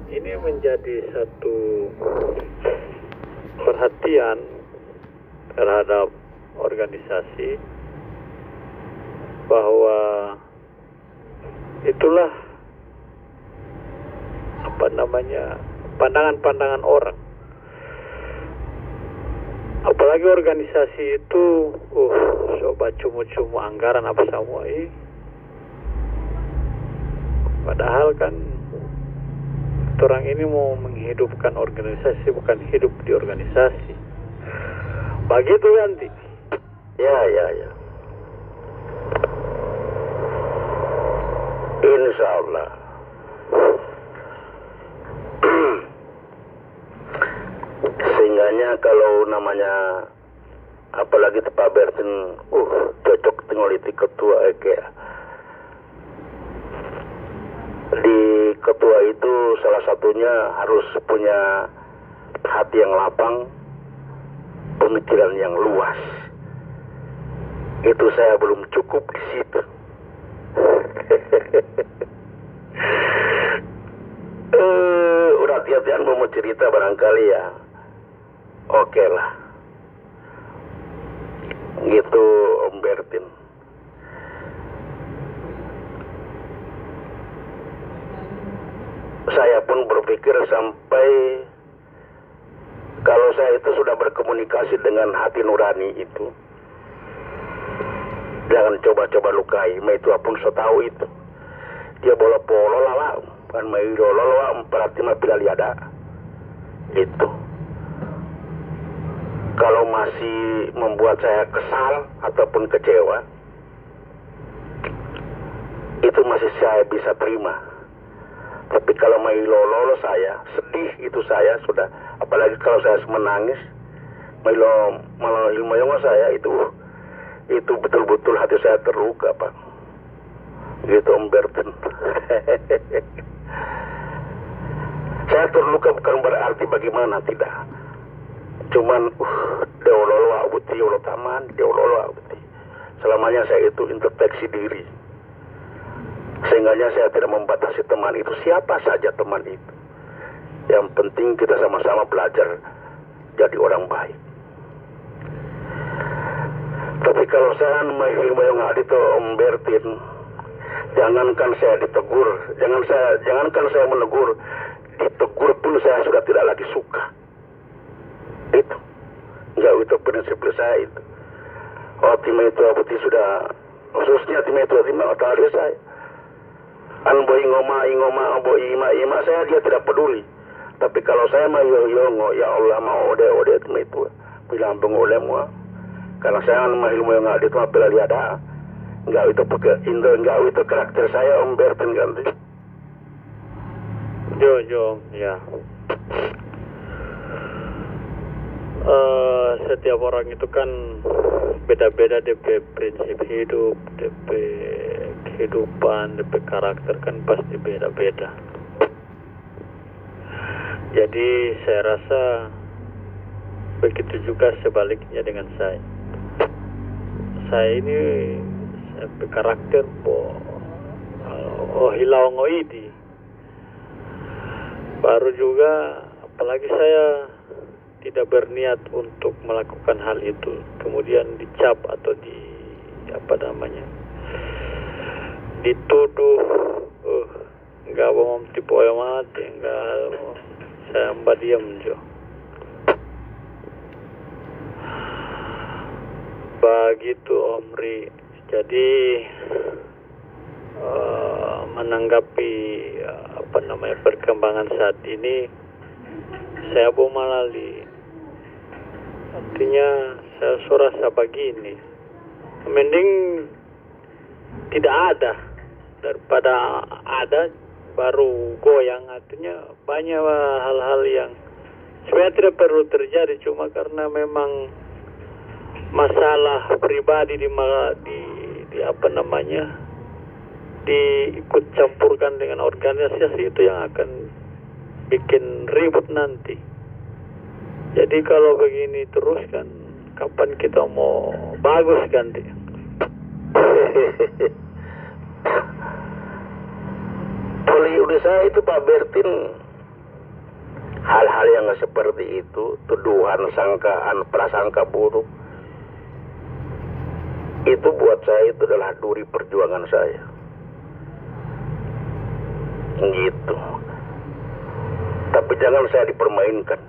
Ini menjadi satu perhatian terhadap organisasi bahwa itulah pandangan-pandangan orang. Apalagi organisasi itu coba cumu-cumu anggaran apa semua ini. Padahal kan orang ini mau menghidupkan organisasi, bukan hidup di organisasi. Begitu ganti. Ya. Insya Allah. Sehingganya kalau namanya apalagi Pak Bertin cocok tinggaliti ketua Eke. Di ketua itu salah satunya harus punya hati yang lapang, pemikiran yang luas. Itu saya belum cukup di situ. Udah hati-hatian mau cerita barangkali ya. Oke lah. Gitu Om Bertin. Saya pun berpikir sampai kalau saya itu sudah berkomunikasi dengan hati nurani itu, jangan coba-coba lukai. Itu pun saya tahu itu. Dia bola-bola lah, kan mai lolo berarti mah bila liada. Itu. Kalau masih membuat saya kesal ataupun kecewa, itu masih saya bisa terima. Tapi kalau mai lolo saya sedih, itu saya sudah, apalagi kalau saya menangis, malah ilmu saya itu betul-betul hati saya terluka, Pak. Gitu Om Bertin. Saya terluka bukan berarti bagaimana, tidak. Cuman deololo abuti olo taman, deololo abuti. Selamanya saya itu introspeksi diri. Sehingganya saya tidak membatasi teman itu, siapa saja teman itu. Yang penting kita sama-sama belajar jadi orang baik. Tapi kalau saya mau itu Om Bertin, jangankan saya ditegur, jangankan saya menegur, ditegur pun saya sudah tidak lagi suka. Itu, itu prinsip saya itu. Tim itu abuti sudah, khususnya tim itu otak saya. An boy ngoma boy ima saya dia tidak peduli. Tapi kalau saya mah yongo ya Allah mau ode itu bilang pengolem karena saya mah ilmu yang ada itu apabila dia ada enggak itu pakai Indo, enggak itu karakter saya Om Bertin ganti. Jo ya. Setiap orang itu kan beda-beda DP prinsip hidup, DP kehidupan, DP karakter kan pasti beda-beda. Jadi saya rasa begitu juga sebaliknya dengan saya. Saya ini karakter hilau ngoidi. Baru juga apalagi saya tidak berniat untuk melakukan hal itu, kemudian dicap atau dituduh enggak bohong tipu amat, enggak, saya mbak diam jo. Begitu Omri. Jadi menanggapi perkembangan saat ini, saya malali. Artinya saya rasa begini, mending tidak ada daripada ada baru goyang. Artinya banyak hal-hal yang sebenarnya tidak perlu terjadi, cuma karena memang masalah pribadi diikut campurkan dengan organisasi itu yang akan bikin ribut nanti. Jadi kalau begini terus kan kapan kita mau bagus ganti? Kalau udah saya itu Pak Bertin hal-hal yang seperti itu, tuduhan, sangkaan, prasangka buruk, itu buat saya itu adalah duri perjuangan saya. Gitu. Tapi jangan saya dipermainkan.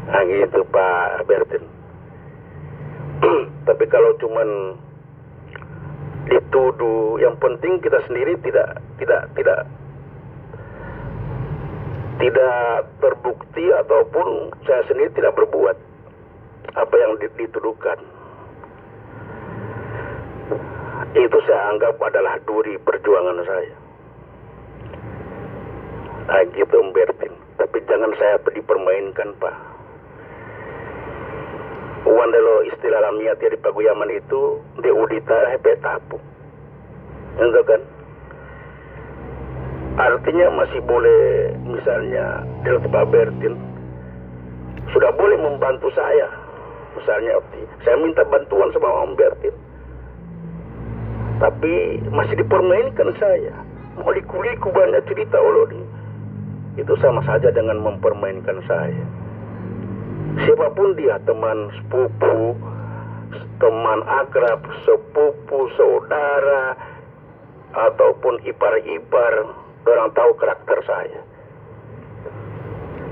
Nah gitu Pak Bertin. Tapi kalau cuman dituduh, yang penting kita sendiri tidak terbukti ataupun saya sendiri tidak berbuat apa yang dituduhkan. Itu saya anggap adalah duri perjuangan saya. Nah gitu Om Bertin. Tapi jangan saya dipermainkan Pak. Wandelo istilah lamia di paguyaman itu di udita petapu. Itu kan? Artinya masih boleh, misalnya Delta Pak Bertin sudah boleh membantu saya. Misalnya saya minta bantuan sama Om Bertin, tapi masih dipermainkan saya. Mau dikuliku banyak cerita oleh itu sama saja dengan mempermainkan saya. Siapapun dia, teman sepupu, teman akrab, sepupu, saudara, ataupun ipar-ipar, orang tahu karakter saya.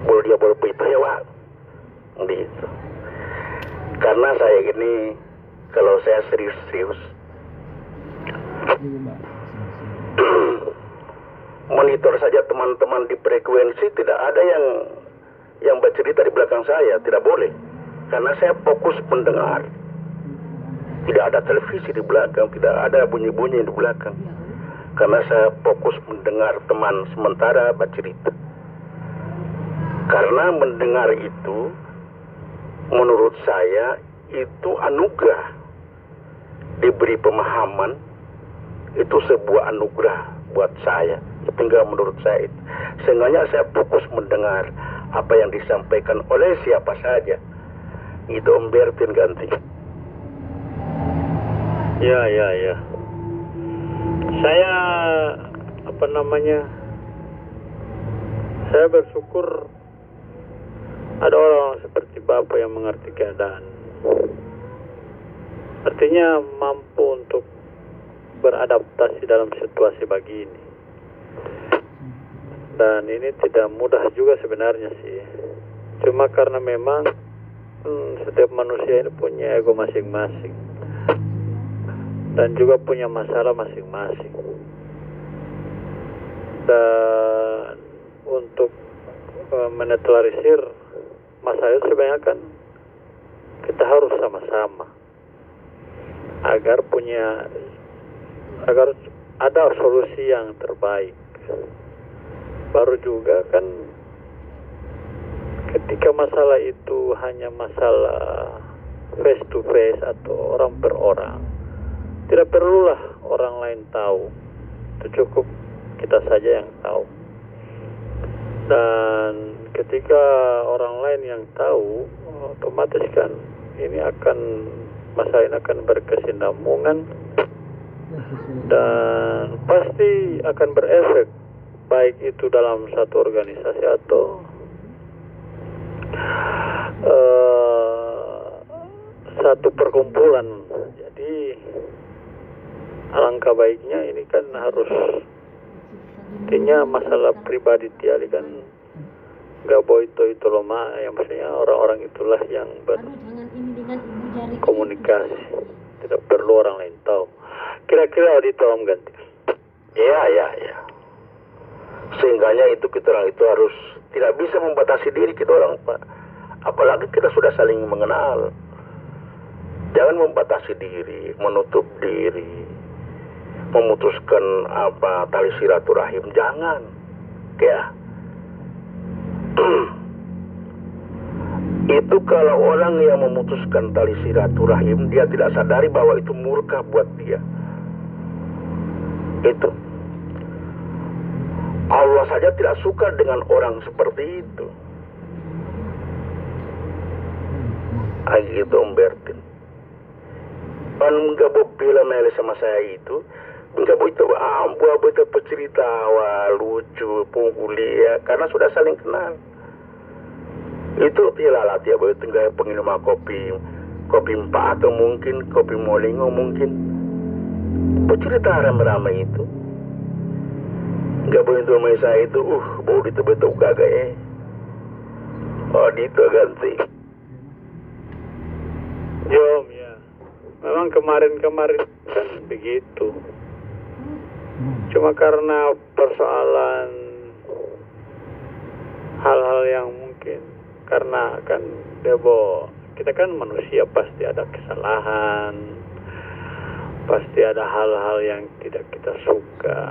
Boleh dia berpikir ya Wak, gitu. Karena saya gini, kalau saya serius-serius, monitor saja teman-teman di frekuensi, tidak ada yang bercerita di belakang saya, tidak boleh. Karena saya fokus mendengar. Tidak ada televisi di belakang, tidak ada bunyi-bunyi di belakang. Karena saya fokus mendengar teman sementara bercerita. Karena mendengar itu, menurut saya, itu anugerah. Diberi pemahaman, itu sebuah anugerah buat saya. Tinggal menurut saya itu. Sehingga saya fokus mendengar apa yang disampaikan oleh siapa saja. Itu Om Bertin ganti. Ya. Saya saya bersyukur ada orang seperti Bapak yang mengerti keadaan. Artinya mampu untuk beradaptasi dalam situasi begini. Dan ini tidak mudah juga sebenarnya sih. Cuma karena memang setiap manusia ini punya ego masing-masing. Dan juga punya masalah masing-masing. Dan untuk menetralisir masalah itu sebenarnya kan kita harus sama-sama agar ada solusi yang terbaik. Baru juga kan ketika masalah itu hanya masalah face to face atau orang per orang, tidak perlulah orang lain tahu. Itu cukup kita saja yang tahu. Dan ketika orang lain yang tahu, otomatis kan masalah ini akan berkesinambungan dan pasti akan berefek, baik itu dalam satu organisasi atau satu perkumpulan. Jadi alangkah baiknya ini kan harus, intinya masalah pribadi tiali kan gak boleh itu loma, yang maksudnya orang-orang itulah yang berkomunikasi, tidak perlu orang lain tahu. Kira-kira di Om ganti. Ya. Sehingganya itu kita orang itu harus tidak bisa membatasi diri kita orang Pak. Apalagi kita sudah saling mengenal. Jangan membatasi diri, menutup diri, memutuskan tali silaturahim, jangan. Ya. Itu kalau orang yang memutuskan tali silaturahim, dia tidak sadari bahwa itu murka buat dia. Itu Allah saja tidak suka dengan orang seperti itu. Gitu Om Bertin. Enggak boleh bilang sama saya itu, enggak boleh itu buat bercerita lucu, pungkulia, karena sudah saling kenal. Itu tilalat ya boy, tinggal penginum kopi empat atau mungkin kopi molingo mungkin. Bercerita rame-rame itu. Gak boleh itu mesa itu, bau itu betul kagak Oh, itu ganti. Jom ya. Memang kemarin-kemarin kan begitu. Cuma karena persoalan hal-hal yang mungkin karena kan Debo, kita kan manusia pasti ada kesalahan, pasti ada hal-hal yang tidak kita suka,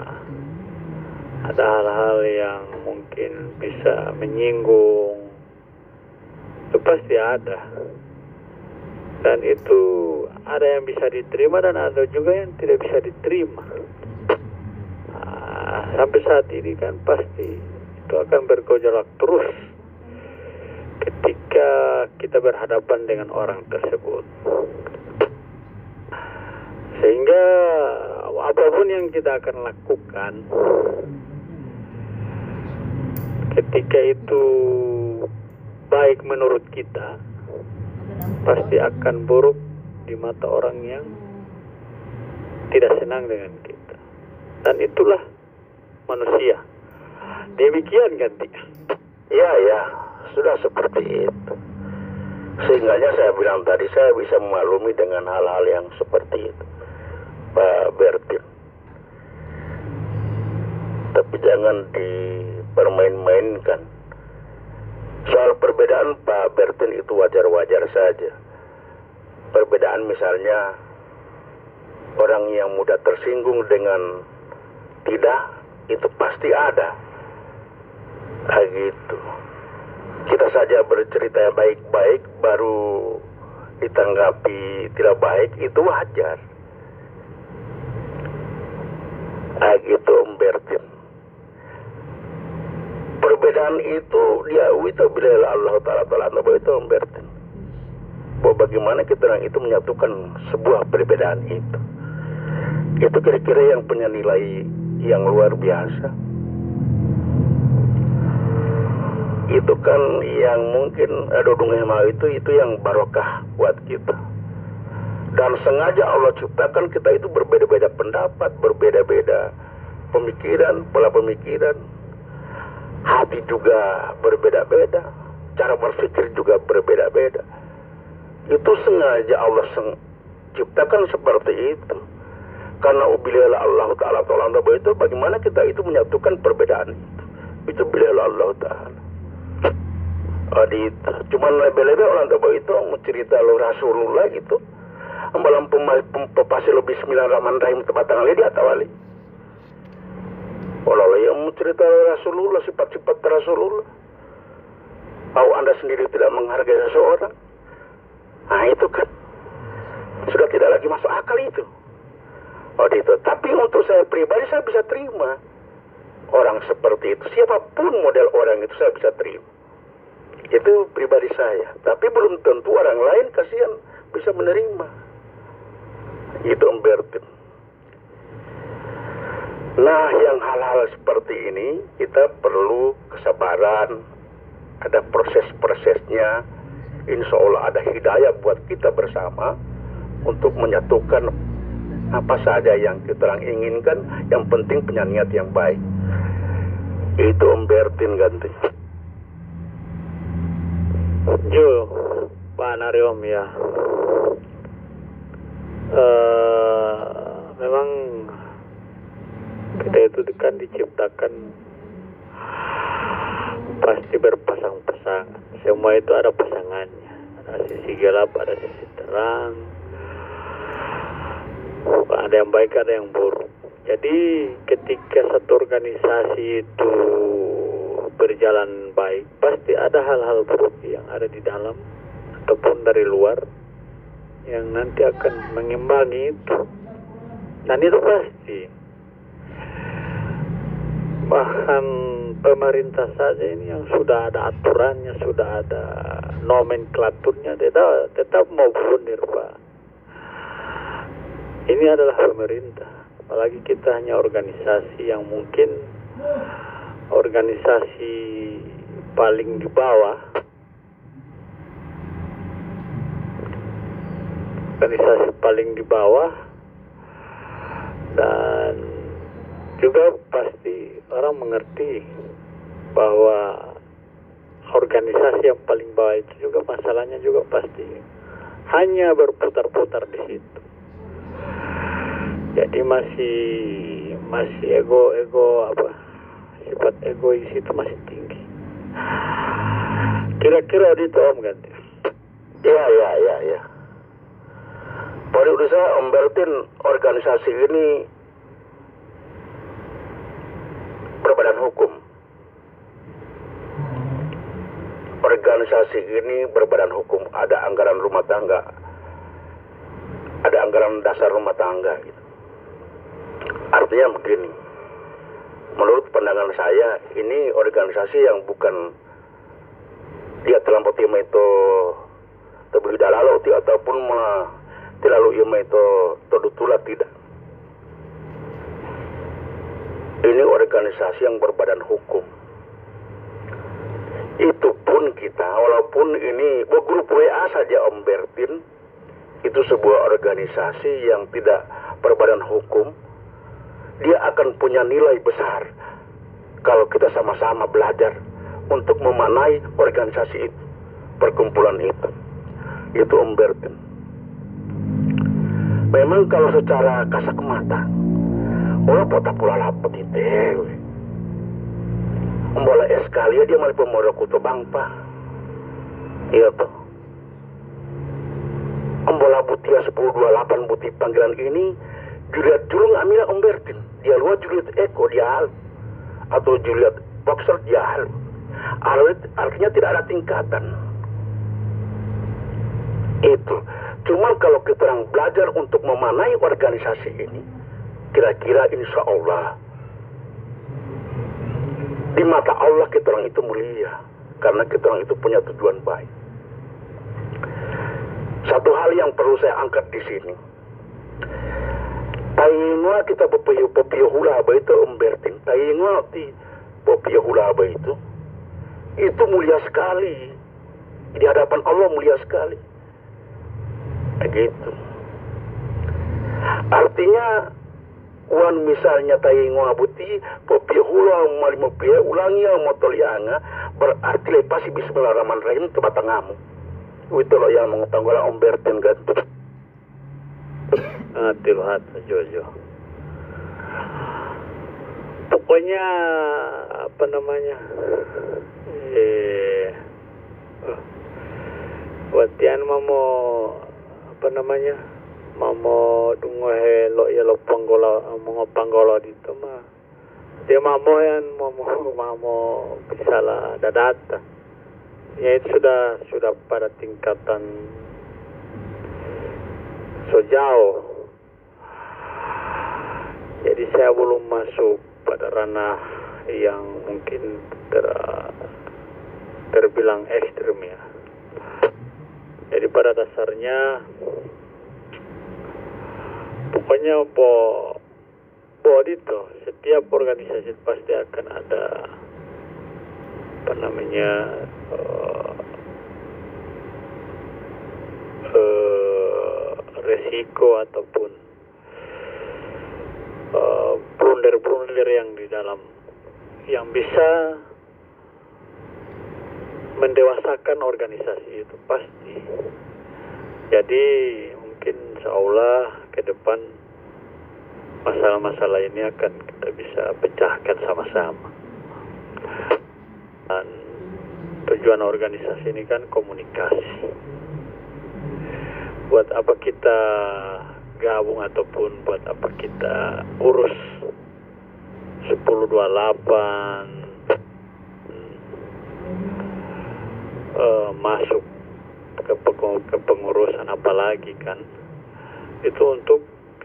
ada hal-hal yang mungkin bisa menyinggung, itu pasti ada. Dan itu ada yang bisa diterima dan ada juga yang tidak bisa diterima. Sampai saat ini kan pasti itu akan bergejolak terus ketika kita berhadapan dengan orang tersebut. Sehingga apapun yang kita akan lakukan ketika itu baik menurut kita, pasti akan buruk di mata orang yang tidak senang dengan kita. Dan itulah manusia. Demikian ganti. Ya, sudah seperti itu. Sehingganya saya bilang tadi, saya bisa memaklumi dengan hal-hal yang seperti itu, Pak Bertin. Tapi jangan dipermain-mainkan. Soal perbedaan Pak Bertin itu wajar-wajar saja. Perbedaan misalnya orang yang mudah tersinggung dengan tidak, itu pasti ada. Gitu. Kita saja bercerita baik-baik baru ditanggapi tidak baik, itu wajar. Gitu Om Bertin. Perbedaan itu dia itu bila Allah Ta'ala itu Om Bertin. Bahwa bagaimana kita orang itu menyatukan sebuah perbedaan itu. Itu kira-kira yang punya nilai yang luar biasa. Itu kan yang mungkin dodongnya mau itu yang barokah buat kita. Dan sengaja Allah ciptakan kita itu berbeda-beda pendapat, berbeda-beda pemikiran, pola pemikiran. Hati juga berbeda-beda, cara berpikir juga berbeda-beda. Itu sengaja Allah ciptakan seperti itu. Karena ubilillah Allah Ta'ala itu bagaimana kita itu menyatukan perbedaan itu. Itu bilillah Allah Ta'ala. Cuman lebih-lebih orang tua itu mencerita lo Rasulullah gitu. Ambalam pepasi lebih 9 Rahman Rahim tebatang ali dia tawali. Walau yang mencerita Rasulullah, sifat-sifat Rasulullah. Mau Anda sendiri tidak menghargai seseorang. Nah itu kan sudah tidak lagi masuk akal itu. Tapi untuk saya pribadi saya bisa terima orang seperti itu. Siapapun model orang itu saya bisa terima. Itu pribadi saya. Tapi belum tentu orang lain kasihan bisa menerima. Itu Om Bertin. Nah, yang hal-hal seperti ini kita perlu kesabaran. Ada proses-prosesnya. Insya Allah ada hidayah buat kita bersama untuk menyatukan apa saja yang kita inginkan. Yang penting punya niat yang baik. Itu Om Bertin ganti. Jo, Pak Nariom ya. Memang kita itu kan diciptakan pasti berpasang-pasangan. Semua itu ada pasangannya. Ada sisi gelap, ada sisi terang. Ada yang baik, ada yang buruk. Jadi ketika satu organisasi itu berjalan baik, pasti ada hal-hal buruk yang ada di dalam ataupun dari luar yang nanti akan mengimbangi itu. Dan itu pasti. Bahkan pemerintah saja ini yang sudah ada aturannya, sudah ada nomenklaturnya, tetap mau bundir, Pak. Ini adalah pemerintah. Apalagi kita hanya organisasi yang mungkin organisasi paling di bawah organisasi paling di bawah, dan juga pasti orang mengerti bahwa organisasi yang paling bawah itu juga masalahnya juga pasti hanya berputar-putar di situ. Jadi masih ego sifat egois itu masih tinggi. Kira-kira itu Om Ganti. Ya. Menurut saya Om Bertin, organisasi ini berbadan hukum. Organisasi ini berbadan hukum, ada anggaran rumah tangga, ada anggaran dasar rumah tangga gitu. Artinya begini, menurut pandangan saya ini organisasi yang bukan dia terlampau tema itu terbeli dalalo ataupun terlalu ima itu terdutula, tidak. Ini organisasi yang berbadan hukum. Itu pun kita, walaupun ini grup WA saja Om Bertin, itu sebuah organisasi yang tidak berbadan hukum, dia akan punya nilai besar kalau kita sama-sama belajar untuk memanai organisasi itu, perkumpulan itu. Itu Om Bertin. Memang kalau secara kasat mata, pota pula lapet itu. Membola eskali dia malah pemodok kutu bangpa. Iya toh. Membola butia 1028 buti panggilan ini Juliet Julung Amila Om Bertin. Dia luar Juliet Eko dia hal. Atau Juliet Boxer dia hal. Artinya tidak ada tingkatan. Itu. Cuma kalau kita orang belajar untuk memanai organisasi ini, kira-kira insya Allah di mata Allah kita orang itu mulia, karena kita orang itu punya tujuan baik. Satu hal yang perlu saya angkat di sini, taingwa kita pepiyo hula apa itu Om Bertin, taingwa ti pepiyo hula apa itu mulia sekali di hadapan Allah, mulia sekali. Begitu. Artinya wan misalnya tayi ngabuti popi hula malimo pie ulangi motolianga berarti lepasi bismillahirrahmanirrahim ke batangamu. Itu loh yang mengetahui Om Bertin kan. Tilhat Jojo. Pokoknya apa namanya? Watian mamo apa namanya? Mamo dungohe lo ya lo panggolo dito mah. Dia mamo yan mamo bisalah dadata. Ya itu sudah pada tingkatan so jauh. Jadi saya belum masuk pada ranah yang mungkin terbilang ekstrem ya. Jadi pada dasarnya pokoknya buat itu setiap organisasi pasti akan ada apa namanya resiko ataupun blunder-blunder yang di dalam yang bisa mendewasakan organisasi itu pasti. Jadi mungkin insyaallah ke depan masalah-masalah ini akan kita bisa pecahkan sama-sama. Dan tujuan organisasi ini kan komunikasi. Buat apa kita gabung ataupun buat apa kita urus 1028 masuk ke pengurusan apalagi kan, itu untuk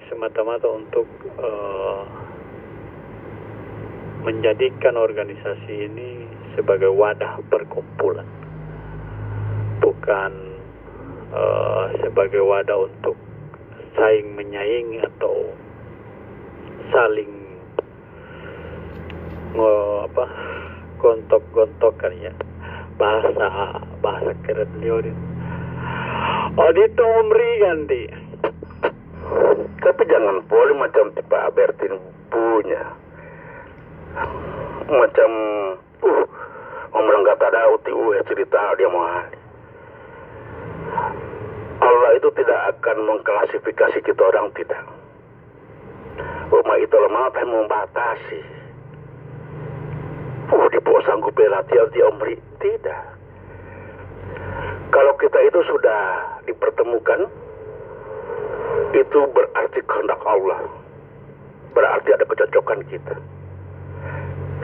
semata-mata untuk menjadikan organisasi ini sebagai wadah perkumpulan, bukan sebagai wadah untuk saing menyaingi atau saling gontok-gontokan ya, bahasa keren beliau ini. Oh, dito Omri ganti. Tapi jangan boleh macam tipe Bertin punya. Macam orang kata dauti cerita dia mau. Allah itu tidak akan mengklasifikasi kita orang, tidak. Rumah itu lemah tapi membatasi. Dia mau sanggup berlatih dia Omri, tidak. Kalau kita itu sudah dipertemukan, itu berarti kehendak Allah, berarti ada kecocokan kita.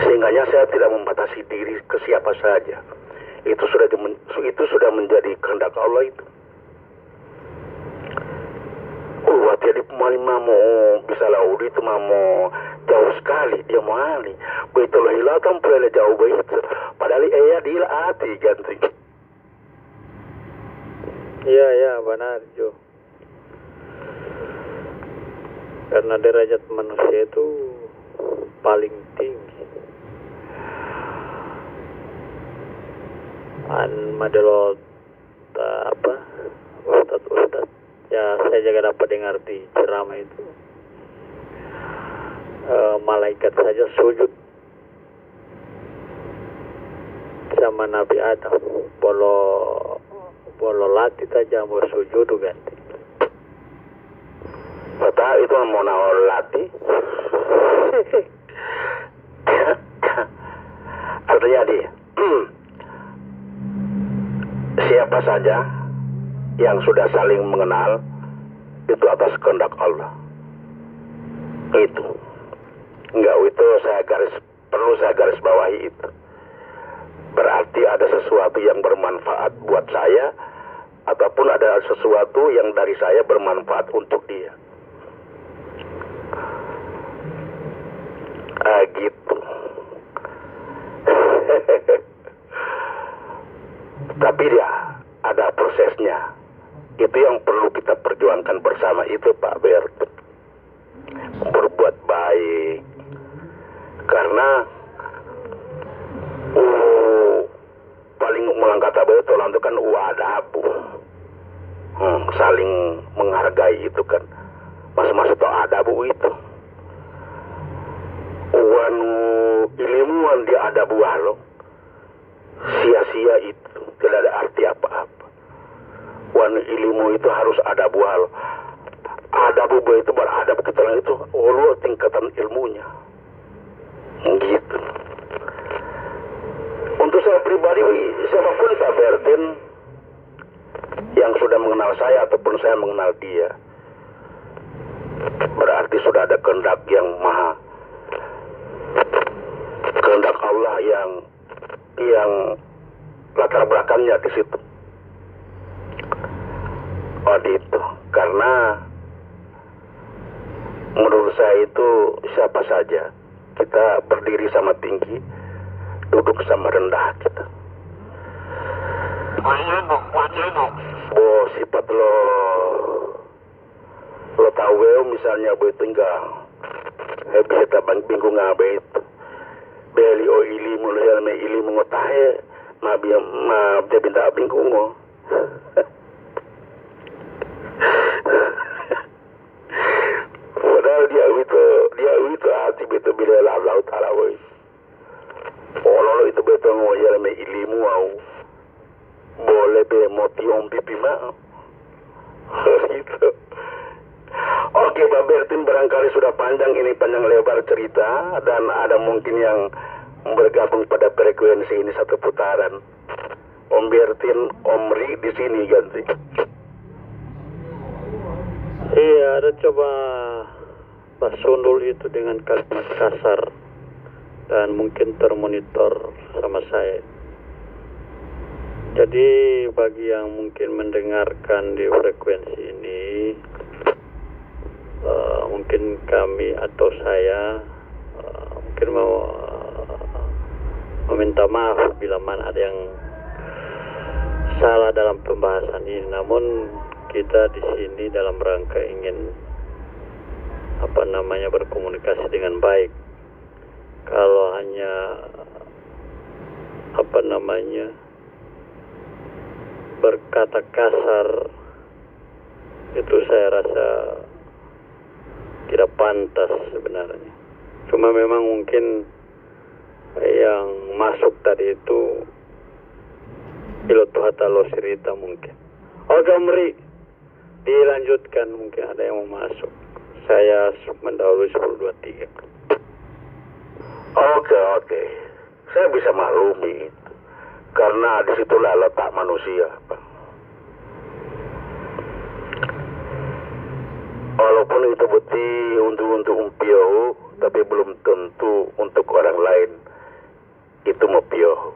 Sehingganya saya tidak membatasi diri ke siapa saja. Itu sudah menjadi kehendak Allah itu. Dia di pemali mamo bisa laudi itu mamo jauh sekali dia mau ali. Begitu lah hilatan pulai jauh begitu. Padahal dia hati ganti. Iya, benar Jo. Karena derajat manusia itu paling tinggi. Madelot Ustadz. Ya, saya juga dapat dengar di ceramah itu. Malaikat saja sujud sama Nabi Adam. Bolo lati saja mau sujud ganti. Betul itu mau nawar lati. Artinya siapa saja yang sudah saling mengenal itu atas kehendak Allah. Itu itu perlu saya garis bawahi itu. Berarti ada sesuatu yang bermanfaat buat saya, ataupun ada sesuatu yang dari saya bermanfaat untuk dia. Gitu. Tapi dia ada prosesnya. Itu yang perlu kita perjuangkan bersama itu Pak Bert. Berbuat baik. Karena paling melangkah betul itu kan adabu. Saling menghargai itu kan. Mas-mas itu adabu itu. Ilmuwan dia adabu halo. Sia-sia itu. Tidak ada arti apa-apa. Ilmu itu harus ada buah. Ada buah itu beradab kita itu tingkatan ilmunya. Gitu. Untuk saya pribadi, siapapun Pak Bertin yang sudah mengenal saya ataupun saya mengenal dia, berarti sudah ada kehendak yang maha, kehendak Allah yang latar belakangnya di situ. Itu karena menurut saya itu siapa saja kita berdiri sama tinggi, duduk sama rendah kita. Sifat lo tahu misalnya begitu enggak bisa bingung ngabe itu beli ilimu lo yang ilimu ngotahe dia binta bingung ngo. Padahal dia itu hati betul bila Allah Taala woi. Kalau itu betul ngoyal me ilimu au boleh be motiom pipi mah. Gitu. Oke Pak Bertin, barangkali sudah panjang lebar cerita dan ada mungkin yang bergabung pada frekuensi ini satu putaran. Om Bertin, Omri di sini ganti. Iya, ada coba Pak Sundul itu dengan kalimat kasar dan mungkin termonitor sama saya. Jadi bagi yang mungkin mendengarkan di frekuensi ini, mungkin kami atau saya mungkin mau meminta maaf bila mana ada yang salah dalam pembahasan ini. Namun kita di sini dalam rangka ingin berkomunikasi dengan baik. Kalau hanya berkata kasar Itu saya rasa tidak pantas sebenarnya. Cuma memang mungkin yang masuk tadi itu pilot Hatalo Sirita mungkin. Oke, Mri, dilanjutkan, mungkin ada yang mau masuk. Saya mendahului 10.23. Oke. Saya bisa maklumi itu. Karena disitulah letak manusia, Pak. Walaupun itu bukti untuk umpio, tapi belum tentu untuk orang lain itu mepio.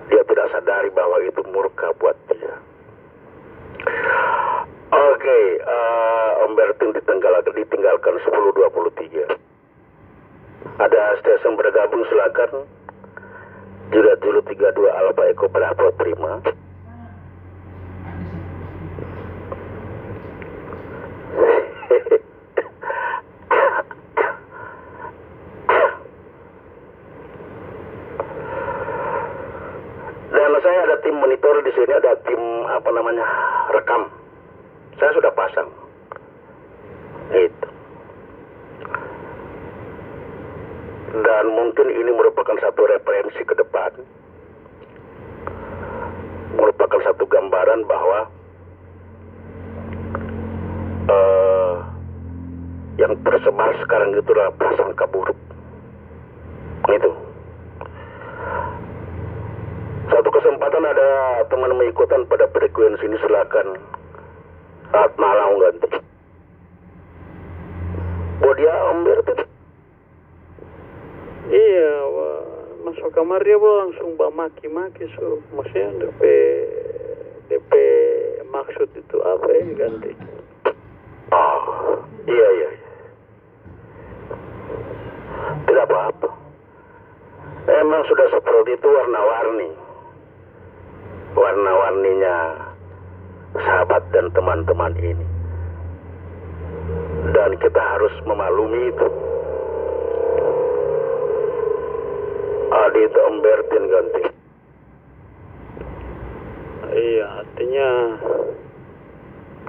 Dia tidak sadari bahwa itu murka buat dia. Oke, Om Bertin ditinggalkan 10.23. Ada stesen bergabung, silakan. Juliet Zulu 32 Alpha Eko Bravo, terima. Dan saya ada tim monitor di sini, ada tim rekam. Saya sudah pasang. Itu. Dan mungkin ini merupakan satu referensi ke depan, merupakan satu gambaran bahwa yang tersebar sekarang itulah prasangka buruk. Itu. Satu kesempatan ada teman mengikutan pada frekuensi ini, silakan. Saat malam ganti. Dia Om Bertin. Iya, masuk kamar dia langsung maki-maki, maksudnya DP maksud itu apa ya, ganti. Oh, iya. Tidak apa-apa. Emang sudah seperti itu warna-warninya sahabat dan teman-teman ini. Dan kita harus memaklumi itu. Adi itu Om Bertin ganti. Iya, artinya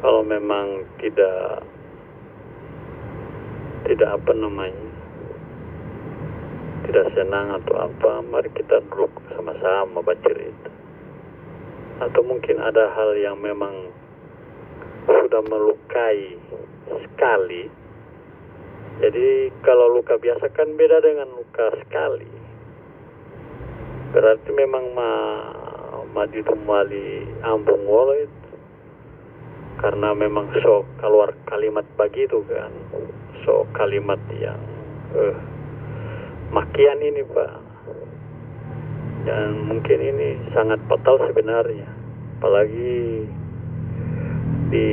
kalau memang tidak tidak senang atau apa, mari kita duduk sama-sama bercerita. Atau mungkin ada hal yang memang sudah melukai sekali. Jadi kalau luka biasa kan beda dengan luka sekali. Berarti memang maju tumali ambung wolo itu. Karena memang keluar kalimat begitu kan. Kalimat yang makian ini, Pak. Dan mungkin ini sangat fatal sebenarnya. Apalagi di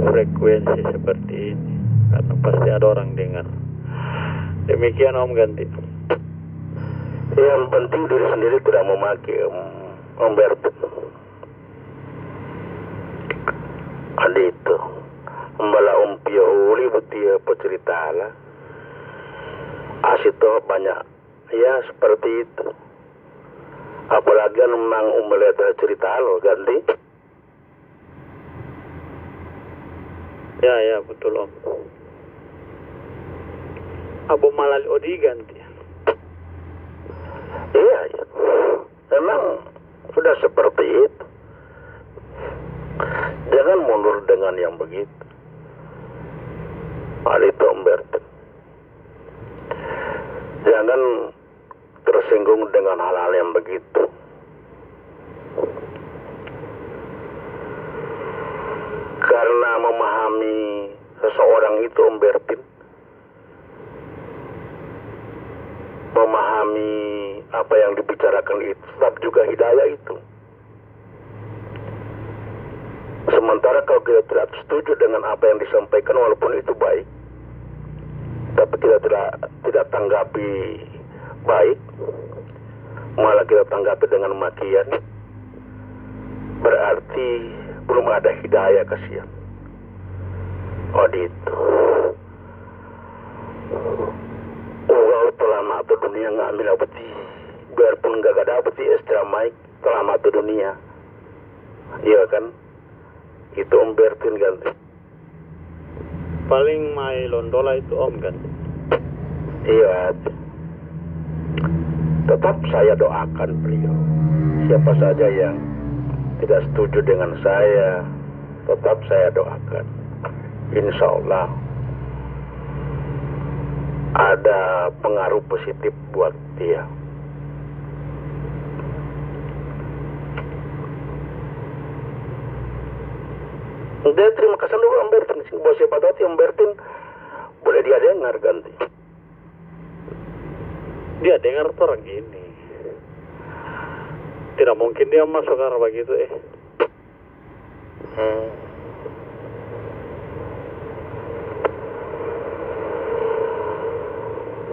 frekuensi seperti ini. Karena pasti ada orang dengar. Demikian Om ganti. Yang penting diri sendiri tidak memaki, Om Bertin. Ada itu. Mbala umpio uli betia pecerita lah. Asito banyak. Ya seperti itu. Apalagi memang melihat cerita lo ganti. Ya betul Om. Abu Malal Odi ganti. Iya. Memang sudah seperti itu. Jangan mundur dengan yang begitu. Alito Om Bertin. Jangan tersinggung dengan hal-hal yang begitu. Karena memahami seseorang itu Om Bertin, memahami apa yang dibicarakan itu tetap juga hidayah itu. Sementara kalau kita tidak setuju dengan apa yang disampaikan, walaupun itu baik, tapi kita tidak tanggapi baik, malah kita tanggapi dengan makian, berarti belum ada hidayah, kasihan. itu. Wow, selama atau dunia ngambil abeti, biarpun gak ada abeti extra mic selama atau dunia, iya kan? Itu Om Bertin ganti. Paling mai londola itu Om kan? Iya. Tetap saya doakan beliau. Siapa saja yang tidak setuju dengan saya, tetap saya doakan. Insya Allah ada pengaruh positif buat dia. Udah, terima kasih dulu Om Bertin. Bos siapa tahu Om Bertin boleh dia dengar ganti. Dia dengar tuh orang gini. Tidak mungkin dia masuk arah begitu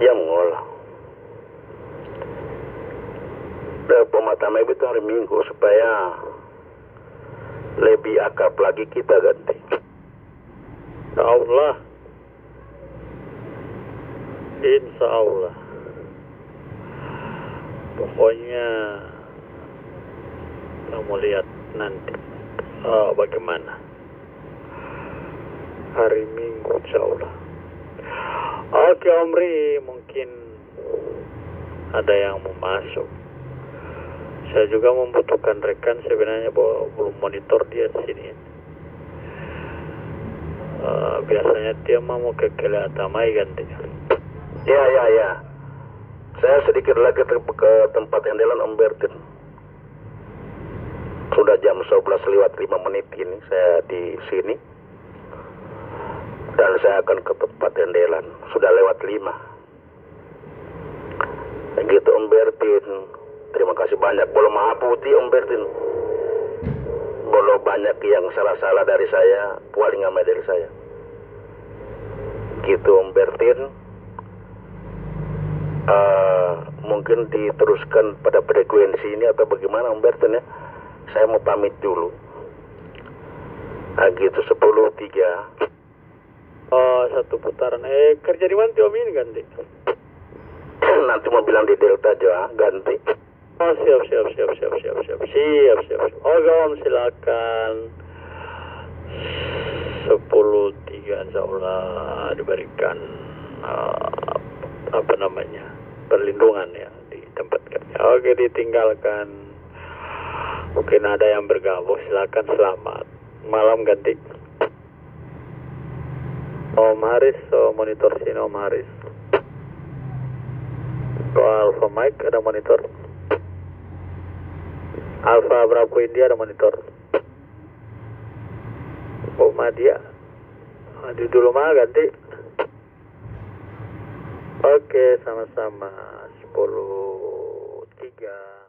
Dia mengolah. Pemakaman itu hari Minggu supaya lebih akrab lagi kita ganti. Ya Allah. Insya Allah. Pokoknya kamu lihat nanti bagaimana hari Minggu insya Allah. Oke Omri, mungkin ada yang mau masuk. Saya juga membutuhkan rekan sebenarnya, belum monitor dia di sini. Biasanya dia mau ke Keliatamai ganti. Ya. Saya sedikit lagi ke tempat handelan Om Bertin. Sudah jam 11:05 ini saya di sini. Dan saya akan ke tempat handelan. Sudah lewat 5. Begitu Om Bertin. Terima kasih banyak. Belum mahaputi Om Bertin. Belum banyak yang salah-salah dari saya. Paling amat dari saya. Gitu Om Bertin. Mungkin diteruskan pada frekuensi ini atau bagaimana Om Bertin ya. Saya mau pamit dulu. Gitu 10:03. Satu putaran. Kerja di mana Om ini ganti? Nanti mau bilang di Delta aja ganti. Oh siap. Oke Om, silakan. 10:03 insya Allah diberikan perlindungan ya di tempat kerja. Oke, ditinggalkan. Mungkin ada yang bergabung, silakan, selamat malam ganti. Om Haris, monitor sini Om Haris. Alpha Mike ada monitor. Alpha Bravo India ada monitor. Om Adia di dulu mah ganti. Oke, sama-sama 10:03.